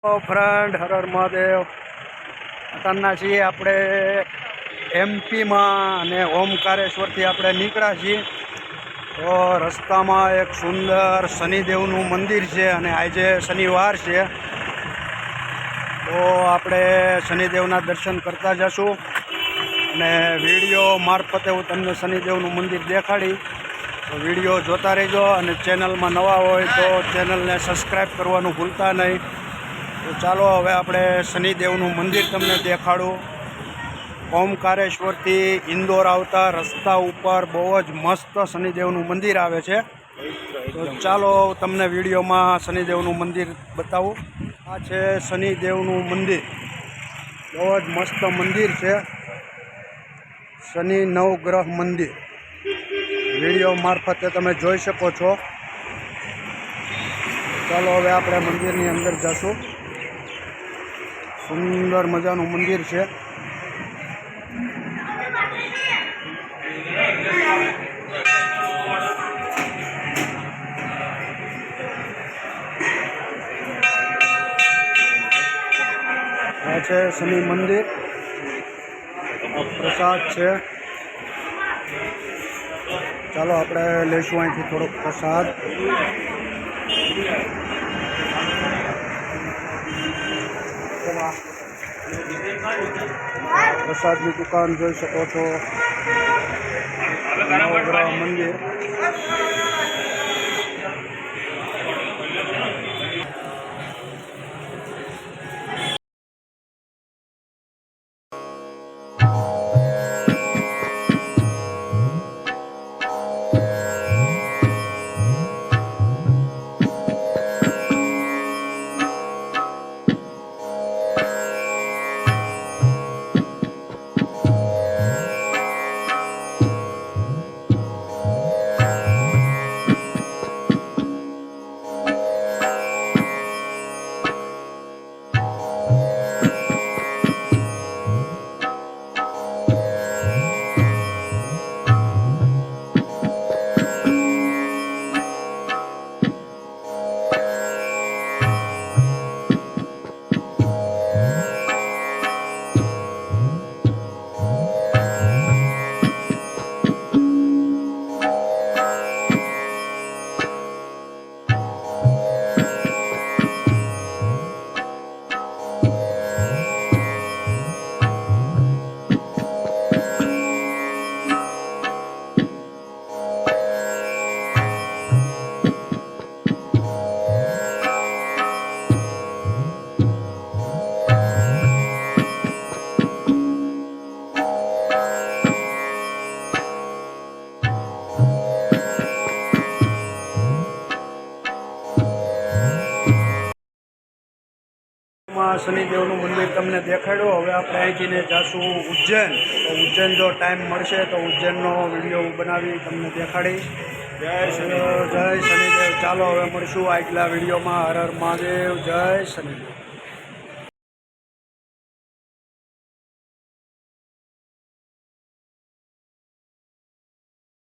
Friend Har Har Mahadev. અત્યારના છીએ આપણે એમપીમાં અને ઓમકારેશ્વરથી આપણે નીકળ્યા છીએ. તો રસ્તામાં એક સુંદર શનિદેવનું મંદિર છે અને આજે શનિવાર છે, તો આપણે શનિદેવના દર્શન કરતા જશું અને વિડીયો મારફતે હું તમને શનિદેવનું મંદિર દેખાડી. તો વિડીયો જોતા રહેજો અને ચેનલમાં નવા હોય તો ચેનલને સબસ્ક્રાઈબ કરવાનું ભૂલતા નહીં. તો ચાલો હવે આપણે શનિદેવનું મંદિર તમને દેખાડું. ઓમકારેશ્વરથી ઇન્દોર આવતા રસ્તા ઉપર બહુ જ મસ્ત શનિદેવનું મંદિર આવે છે. તો ચાલો તમને વિડીયોમાં શનિદેવનું મંદિર બતાવું. આ છે શનિદેવનું મંદિર, બહુ જ મસ્ત મંદિર છે. શનિ નવગ્રહ મંદિર વિડીયો મારફતે તમે જોઈ શકો છો. ચાલો હવે આપણે મંદિરની અંદર જશું. સુંદર મજાનું મંદિર છે. આ છે શનિ મંદિર, પ્રસાદ છે. ચાલો આપણે લઈશું અહીંથી થોડોક પ્રસાદ. પ્રસાદની દુકાન જોઈ શકો છો. નવગ્રહ મંદિર. શનિદેવનું મંદિર તમને દેખાડ્યું. હવે આપણે અહીંથી જઈશું ઉજ્જૈન. તો ઉજ્જૈન જો ટાઈમ મળશે તો ઉજ્જૈનનો વિડીયો બનાવી તમને દેખાડી. જય શનિદેવ. ચાલો હવે મળશું આગલા વિડીયોમાં. હર હર મહાદેવ. જય શનિદેવ.